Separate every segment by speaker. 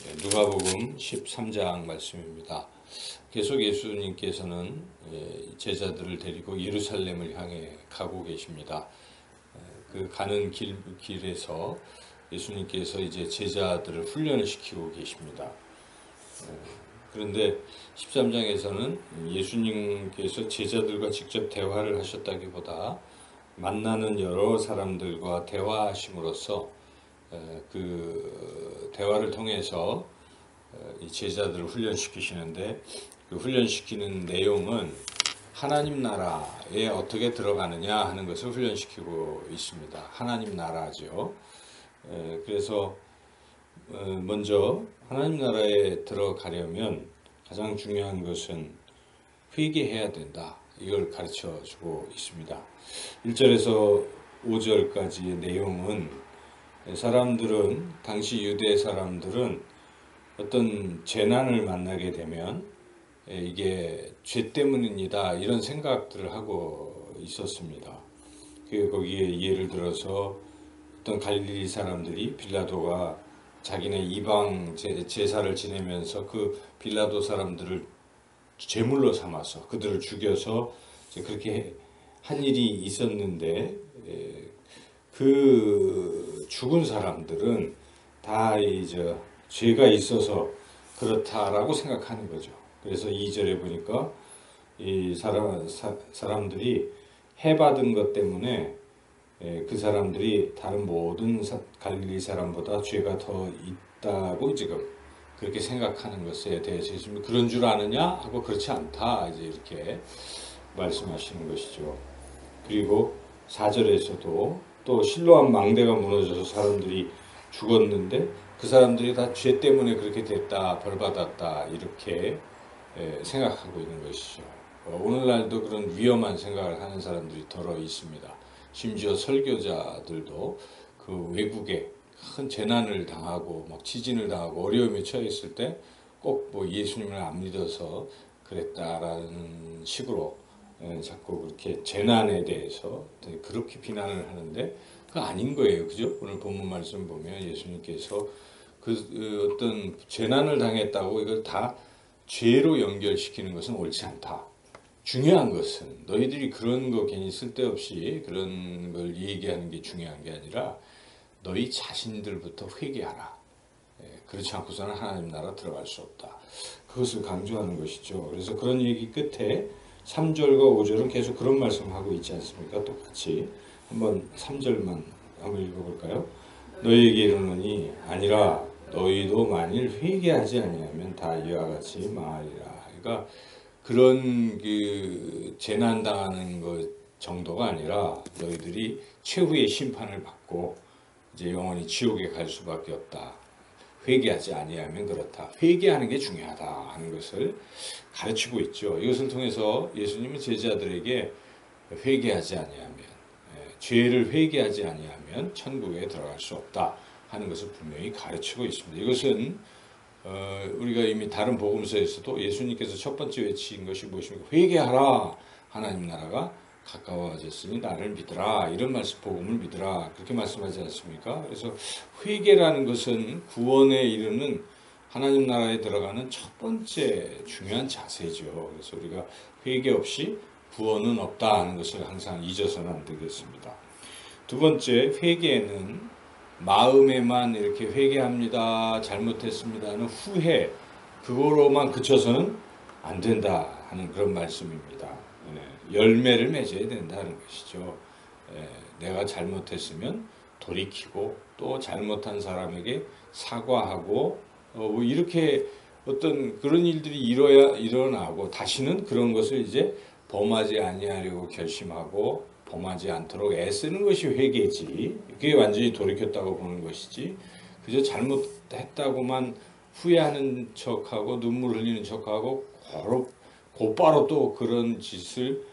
Speaker 1: 누가복음 13장 말씀입니다. 계속 예수님께서는 제자들을 데리고 예루살렘을 향해 가고 계십니다. 그 가는 길에서 예수님께서 이제 제자들을 훈련을 시키고 계십니다. 그런데 13장에서는 예수님께서 제자들과 직접 대화를 하셨다기보다 만나는 여러 사람들과 대화하심으로써 그 대화를 통해서 이 제자들을 훈련시키시는데, 그 훈련시키는 내용은 하나님 나라에 어떻게 들어가느냐 하는 것을 훈련시키고 있습니다. 하나님 나라죠. 그래서 먼저 하나님 나라에 들어가려면 가장 중요한 것은 회개해야 된다. 이걸 가르쳐 주고 있습니다. 1절에서 5절까지의 내용은 당시 유대 사람들은 어떤 재난을 만나게 되면 이게 죄 때문입니다, 이런 생각들을 하고 있었습니다. 거기에 예를 들어서 어떤 갈릴리 사람들이 빌라도가 자기네 이방 제사를 지내면서 그 빌라도 사람들을 제물로 삼아서 그들을 죽여서 그렇게 한 일이 있었는데, 그 죽은 사람들은 다 이제 죄가 있어서 그렇다라고 생각하는 거죠. 그래서 2절에 보니까 이 사람들이 해받은 것 때문에 그 사람들이 다른 모든 갈릴리 사람보다 죄가 더 있다고 지금 그렇게 생각하는 것에 대해서 예수님이 그런 줄 아느냐 하고 그렇지 않다, 이제 이렇게 말씀하시는 것이죠. 그리고 4절에서도 또 실로암 망대가 무너져서 사람들이 죽었는데 그 사람들이 다 죄 때문에 그렇게 됐다, 벌받았다, 이렇게 생각하고 있는 것이죠. 오늘날도 그런 위험한 생각을 하는 사람들이 더러 있습니다. 심지어 설교자들도 그 외국에 큰 재난을 당하고 막 지진을 당하고 어려움에 처했을 때 꼭 뭐 예수님을 안 믿어서 그랬다라는 식으로 자꾸 그렇게 재난에 대해서 그렇게 비난을 하는데 그거 아닌 거예요. 그죠? 오늘 본문 말씀 보면 예수님께서 그 어떤 재난을 당했다고 이걸 다 죄로 연결시키는 것은 옳지 않다. 중요한 것은 너희들이 그런 거 괜히 쓸데없이 그런 걸 얘기하는 게 중요한 게 아니라 너희 자신들부터 회개하라. 그렇지 않고서는 하나님 나라 들어갈 수 없다. 그것을 강조하는 것이죠. 그래서 그런 얘기 끝에 3절과 5절은 계속 그런 말씀하고 있지 않습니까? 똑같이 한번 3절만 한번 읽어볼까요? 너희에게 이르노니 아니라 너희도 만일 회개하지 아니하면 다 이와 같이 망하리라. 그러니까 그런 그 재난 당하는 것 정도가 아니라 너희들이 최후의 심판을 받고 이제 영원히 지옥에 갈 수밖에 없다. 회개하지 아니하면 그렇다. 회개하는 게 중요하다 하는 것을 가르치고 있죠. 이것을 통해서 예수님은 제자들에게 회개하지 아니하면, 죄를 회개하지 아니하면 천국에 들어갈 수 없다 하는 것을 분명히 가르치고 있습니다. 이것은 우리가 이미 다른 복음서에서도 예수님께서 첫 번째 외친 것이 무엇입니까? 회개하라, 하나님 나라가 가까워졌으니 나를 믿으라, 이런 말씀, 복음을 믿으라, 그렇게 말씀하지 않습니까? 그래서 회개라는 것은 구원에 이르는 하나님 나라에 들어가는 첫 번째 중요한 자세죠. 그래서 우리가 회개 없이 구원은 없다 하는 것을 항상 잊어서는 안 되겠습니다. 두 번째, 회개는 마음에만 이렇게 회개합니다, 잘못했습니다 하는 후회, 그거로만 그쳐서는 안 된다 하는 그런 말씀입니다. 열매를 맺어야 된다는 것이죠. 내가 잘못했으면 돌이키고 또 잘못한 사람에게 사과하고 뭐 이렇게 어떤 그런 일들이 일어나고 다시는 그런 것을 이제 범하지 아니하려고 결심하고 범하지 않도록 애쓰는 것이 회개지, 그게 완전히 돌이켰다고 보는 것이지 그저 잘못했다고만 후회하는 척하고 눈물 흘리는 척하고 곧바로 또 그런 짓을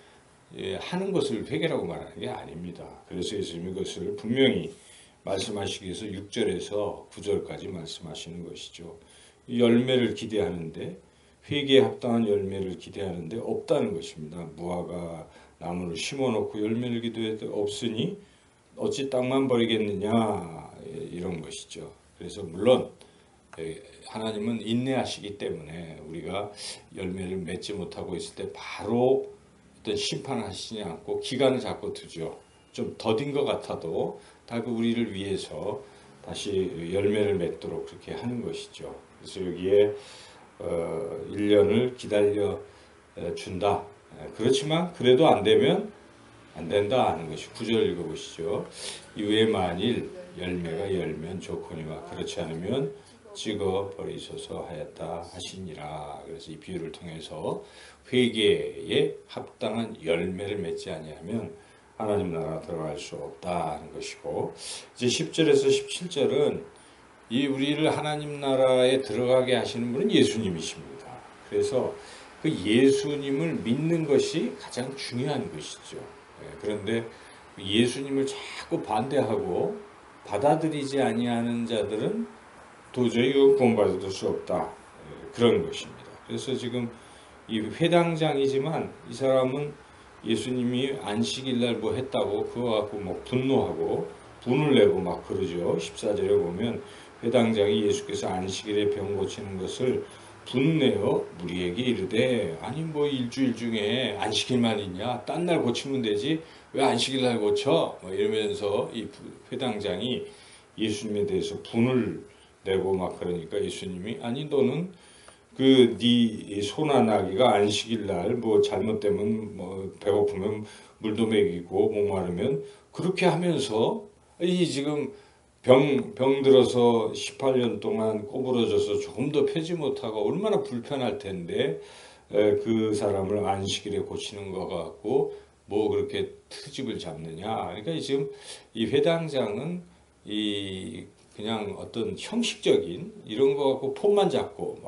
Speaker 1: 하는 것을 회개라고 말하는 게 아닙니다. 그래서 예수님이 그것을 분명히 말씀하시기 위해서 6절에서 9절까지 말씀하시는 것이죠. 열매를 기대하는데, 회개에 합당한 열매를 기대하는데 없다는 것입니다. 무화과 나무를 심어놓고 열매를 기대해도 없으니 어찌 땅만 버리겠느냐, 이런 것이죠. 그래서 물론 하나님은 인내하시기 때문에 우리가 열매를 맺지 못하고 있을 때 바로 어떤 심판하시지 않고 기간을 잡고 두죠. 좀 더딘 것 같아도 다 그 우리를 위해서 다시 열매를 맺도록 그렇게 하는 것이죠. 그래서 여기에 1년을 기다려 준다. 그렇지만 그래도 안 되면 안 된다 하는 것이 9절 읽어보시죠. 이후에 만일 열매가 열면 좋거니와 그렇지 않으면 찍어 버리소서 하였다 하시니라. 그래서 이 비유를 통해서 회개에 합당한 열매를 맺지 아니하면 하나님 나라 들어갈 수 없다 하는 것이고, 이제 10절에서 17절은 이 우리를 하나님 나라에 들어가게 하시는 분은 예수님이십니다. 그래서 그 예수님을 믿는 것이 가장 중요한 것이죠. 그런데 예수님을 자꾸 반대하고 받아들이지 아니하는 자들은 도저히 구원받을 수 없다. 그런 것입니다. 그래서 지금 이 회당장이지만 이 사람은 예수님이 안식일날 뭐 했다고 그거 갖고 뭐 분노하고 분을 내고 막 그러죠. 14절에 보면 회당장이 예수께서 안식일에 병 고치는 것을 분내어 무리에게 이르되, 아니 뭐 일주일 중에 안식일만 있냐? 딴 날 고치면 되지 왜 안식일날 고쳐? 뭐 이러면서 이 회당장이 예수님에 대해서 분을 내고 막 그러니까 예수님이, 아니 너는 그 네 소나 나귀가 안식일날 뭐 잘못되면 뭐 배고프면 물도 먹이고 목마르면 그렇게 하면서 이 지금 병 들어서 18년 동안 꼬부러져서 조금 더 펴지 못하고 얼마나 불편할 텐데 그 사람을 안식일에 고치는 것 같고 뭐 그렇게 트집을 잡느냐. 그러니까 지금 이 회당장은 이 그냥 어떤 형식적인 이런 거 갖고 폼만 잡고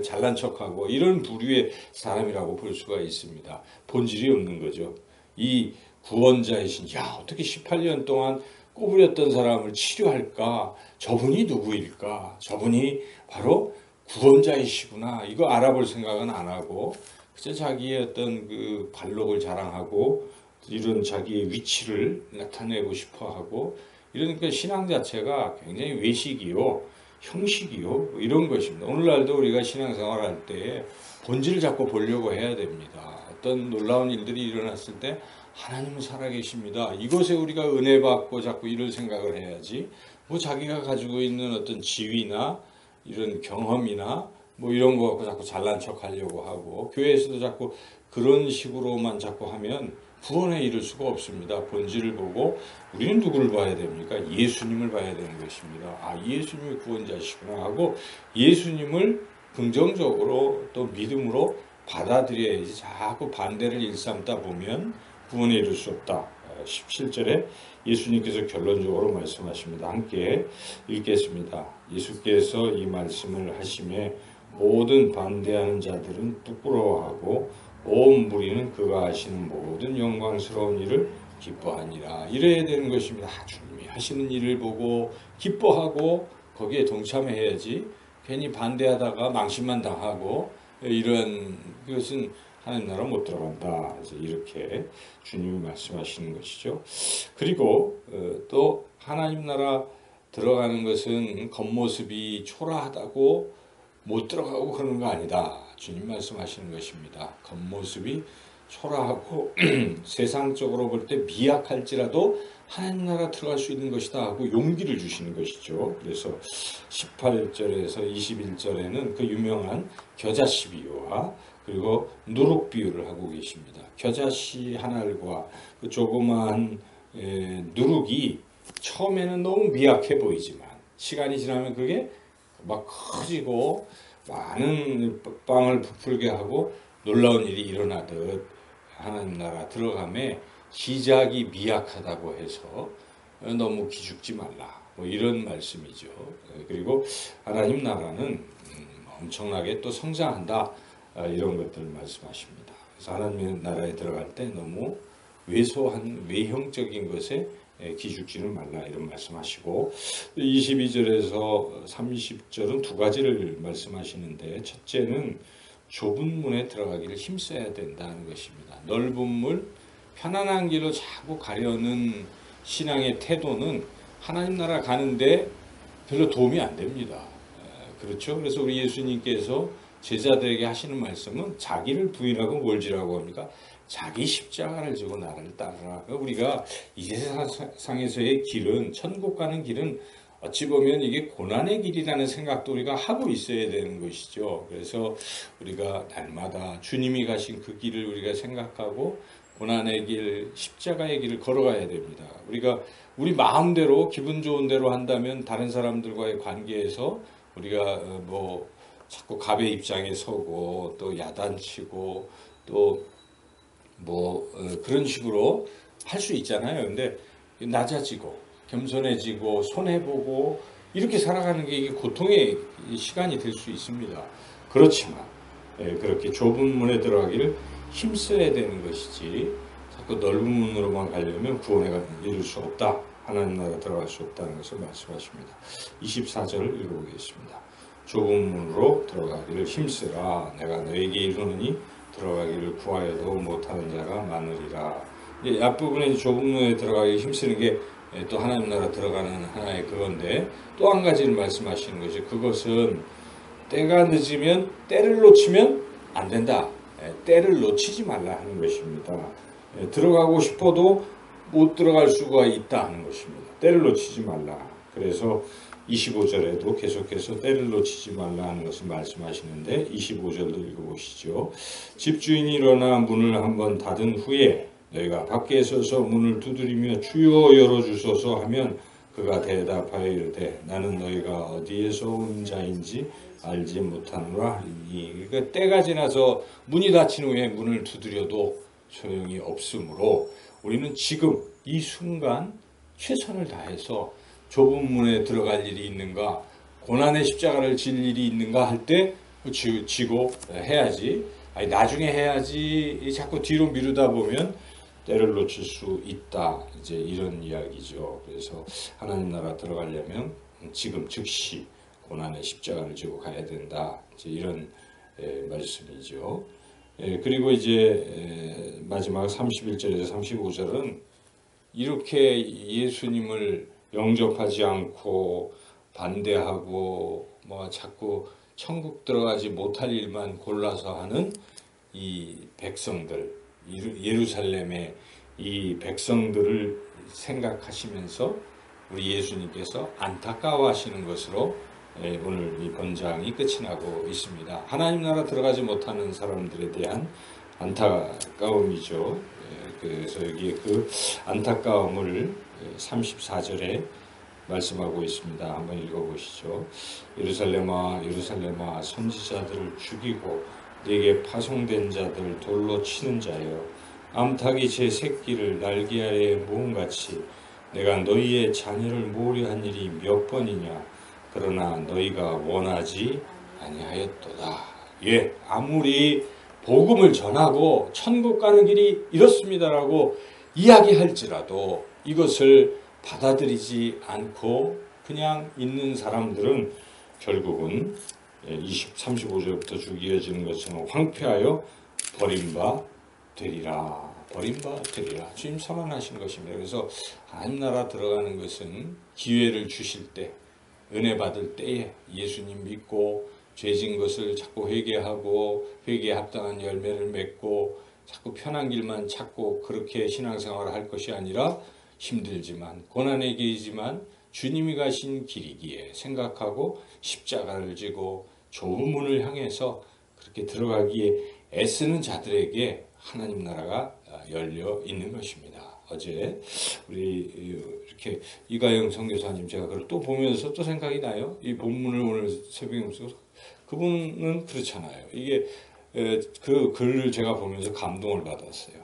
Speaker 1: 잘난 척하고 이런 부류의 사람이라고 볼 수가 있습니다. 본질이 없는 거죠. 이 구원자이신, 야 어떻게 18년 동안 꼬부렸던 사람을 치료할까? 저분이 누구일까? 저분이 바로 구원자이시구나. 이거 알아볼 생각은 안 하고 그저 자기의 어떤 그 발록을 자랑하고 이런 자기의 위치를 나타내고 싶어하고, 이러니까 신앙 자체가 굉장히 외식이요, 형식이요, 이런 것입니다. 오늘날도 우리가 신앙생활할 때 본질을 자꾸 보려고 해야 됩니다. 어떤 놀라운 일들이 일어났을 때 하나님은 살아계십니다. 이것에 우리가 은혜 받고 자꾸 이럴 생각을 해야지, 뭐 자기가 가지고 있는 어떤 지위나 이런 경험이나 뭐 이런 거 갖고 자꾸 잘난 척 하려고 하고, 교회에서도 자꾸 그런 식으로만 자꾸 하면 구원에 이를 수가 없습니다. 본질을 보고 우리는 누구를 봐야 됩니까? 예수님을 봐야 되는 것입니다. 아, 예수님이 구원자시구나 하고 예수님을 긍정적으로 또 믿음으로 받아들여야지, 자꾸 반대를 일삼다 보면 구원에 이를 수 없다. 17절에 예수님께서 결론적으로 말씀하십니다. 함께 읽겠습니다. 예수께서 이 말씀을 하시매 모든 반대하는 자들은 부끄러워하고 온 무리는 그가 하시는 모든 영광스러운 일을 기뻐하니라. 이래야 되는 것입니다. 주님이 하시는 일을 보고 기뻐하고 거기에 동참해야지, 괜히 반대하다가 망신만 당하고 이런 것은 하나님 나라 못 들어간다. 그래서 이렇게 주님이 말씀하시는 것이죠. 그리고 또 하나님 나라 들어가는 것은 겉모습이 초라하다고 못 들어가고 그러는 거 아니다. 주님 말씀하시는 것입니다. 겉모습이 초라하고 세상적으로 볼 때 미약할지라도 하나님 나라 들어갈 수 있는 것이다 하고 용기를 주시는 것이죠. 그래서 18절에서 21절에는 그 유명한 겨자씨 비유와 그리고 누룩 비유를 하고 계십니다. 겨자씨 한 알과 그 조그마한 누룩이 처음에는 너무 미약해 보이지만 시간이 지나면 그게 막 커지고 많은 빵을 부풀게 하고 놀라운 일이 일어나듯 하나님 나라 들어감에 시작이 미약하다고 해서 너무 기죽지 말라, 뭐 이런 말씀이죠. 그리고 하나님 나라는 엄청나게 또 성장한다, 이런 것들을 말씀하십니다. 그래서 하나님 나라에 들어갈 때 너무 왜소한 외형적인 것에 기죽지는 말라, 이런 말씀하시고, 22절에서 30절은 두 가지를 말씀하시는데, 첫째는 좁은 문에 들어가기를 힘써야 된다는 것입니다. 넓은 문, 편안한 길로 자꾸 가려는 신앙의 태도는 하나님 나라 가는데 별로 도움이 안 됩니다. 그렇죠. 그래서 우리 예수님께서 제자들에게 하시는 말씀은 자기를 부인하고 뭘 지라고 합니까? 자기 십자가를 지고 나를 따르라. 그러니까 우리가 이 세상에서의 길은, 천국 가는 길은 어찌 보면 이게 고난의 길이라는 생각도 우리가 하고 있어야 되는 것이죠. 그래서 우리가 날마다 주님이 가신 그 길을 우리가 생각하고 고난의 길, 십자가의 길을 걸어가야 됩니다. 우리가 우리 마음대로 기분 좋은 대로 한다면 다른 사람들과의 관계에서 우리가 뭐 자꾸 갑의 입장에 서고 또 야단치고 또 뭐 그런 식으로 할 수 있잖아요. 근데 낮아지고 겸손해지고 손해보고 이렇게 살아가는 게 이게 고통의 시간이 될 수 있습니다. 그렇지만 그렇게 좁은 문에 들어가기를 힘써야 되는 것이지 자꾸 넓은 문으로만 가려면 구원에 이룰 수 없다. 하나님 나라 들어갈 수 없다는 것을 말씀하십니다. 24절을 읽어보겠습니다. 좁은 문으로 들어가기를 힘쓰라. 내가 너에게 이르노니 들어가기를 구하여도 못하는 자가 많으리라. 앞부분에 좁은 문에 들어가기 힘쓰는 게 또 하나님 나라 들어가는 하나의 그건데 또 한 가지를 말씀하시는 것이 그것은 때가 늦으면 때를 놓치면 안 된다. 때를 놓치지 말라 하는 것입니다. 들어가고 싶어도 못 들어갈 수가 있다 하는 것입니다. 때를 놓치지 말라. 그래서 25절에도 계속해서 때를 놓치지 말라 하는 것을 말씀하시는데 25절도 읽어보시죠. 집주인이 일어나 문을 한번 닫은 후에 너희가 밖에 서서 문을 두드리며 주여 열어주소서 하면 그가 대답하여 이르되 나는 너희가 어디에서 온 자인지 알지 못하노라. 그러니까 때가 지나서 문이 닫힌 후에 문을 두드려도 소용이 없으므로 우리는 지금 이 순간 최선을 다해서 좁은 문에 들어갈 일이 있는가, 고난의 십자가를 질 일이 있는가 할 때 지고 해야지. 아니 나중에 해야지. 자꾸 뒤로 미루다 보면 때를 놓칠 수 있다. 이제 이런 이야기죠. 그래서 하나님 나라 들어가려면 지금 즉시 고난의 십자가를 지고 가야 된다. 이제 이런 말씀이죠. 그리고 이제 마지막 31절에서 35절은 이렇게 예수님을 영접하지 않고 반대하고 뭐 자꾸 천국 들어가지 못할 일만 골라서 하는 이 백성들, 예루살렘의 이 백성들을 생각하시면서 우리 예수님께서 안타까워하시는 것으로 오늘 이 본장이 끝이 나고 있습니다. 하나님 나라 들어가지 못하는 사람들에 대한 안타까움이죠. 그래서 여기에 그 안타까움을 34절에 말씀하고 있습니다. 한번 읽어보시죠. 예루살렘아 예루살렘아 선지자들을 죽이고 네게 파송된 자들 돌로 치는 자여 암탉이 제 새끼를 날개 아래에 모음같이 내가 너희의 자녀를 모으려 한 일이 몇 번이냐 그러나 너희가 원하지 아니하였도다. 아무리 복음을 전하고 천국 가는 길이 이렇습니다라고 이야기할지라도 이것을 받아들이지 않고 그냥 있는 사람들은 결국은 35절부터 쭉 이어지는 것처럼 황폐하여 버림받으리라. 주님 선언하신 것입니다. 그래서 하나님 나라 들어가는 것은 기회를 주실 때, 은혜 받을 때에 예수님 믿고 죄진 것을 자꾸 회개하고 회개에 합당한 열매를 맺고 자꾸 편한 길만 찾고 그렇게 신앙생활을 할 것이 아니라 힘들지만 고난의 길이지만 주님이 가신 길이기에 생각하고 십자가를 지고 좁은 문을 향해서 그렇게 들어가기에 애쓰는 자들에게 하나님 나라가 열려 있는 것입니다. 어제 우리 이렇게 이가영 선교사님 제가 그걸 또 보면서 또 생각이 나요. 이 본문을 오늘 새벽에 보면서 그분은 그렇잖아요. 이게 그 글을 제가 보면서 감동을 받았어요.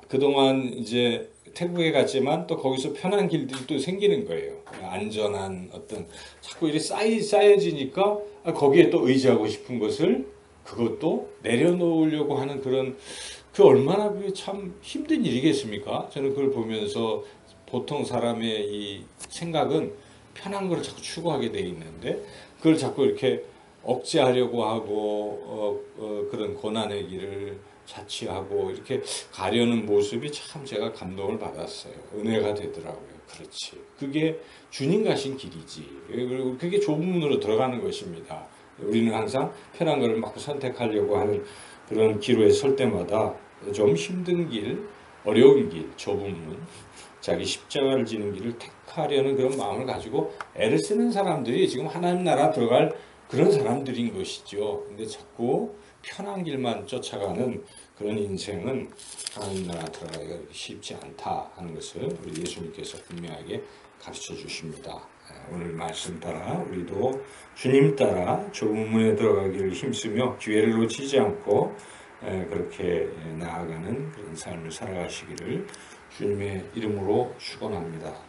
Speaker 1: 그동안 이제 태국에 갔지만 또 거기서 편한 길들이 또 생기는 거예요. 안전한 어떤 자꾸 이렇게 쌓여지니까 거기에 또 의지하고 싶은 것을 그것도 내려놓으려고 하는 그런 그 얼마나 그게 참 힘든 일이겠습니까? 저는 그걸 보면서 보통 사람의 이 생각은 편한 걸 자꾸 추구하게 돼 있는데 그걸 자꾸 이렇게 억제하려고 하고 그런 고난의 길을 자취하고 이렇게 가려는 모습이 참 제가 감동을 받았어요. 은혜가 되더라고요. 그렇지. 그게 주님 가신 길이지. 그리고 그게 좁은 문으로 들어가는 것입니다. 우리는 항상 편한 것을 막 선택하려고 하는 그런 기로에 설 때마다 좀 힘든 길, 어려운 길, 좁은 문, 자기 십자가를 지는 길을 택하려는 그런 마음을 가지고 애를 쓰는 사람들이 지금 하나님 나라 들어갈 그런 사람들인 것이죠. 근데 자꾸 편한 길만 쫓아가는 그런 인생은 하나님 나라 들어가기가 쉽지 않다 하는 것을 우리 예수님께서 분명하게 가르쳐 주십니다. 오늘 말씀 따라 우리도 주님 따라 좁은 문에 들어가기를 힘쓰며 기회를 놓치지 않고 그렇게 나아가는 그런 삶을 살아가시기를 주님의 이름으로 축원합니다.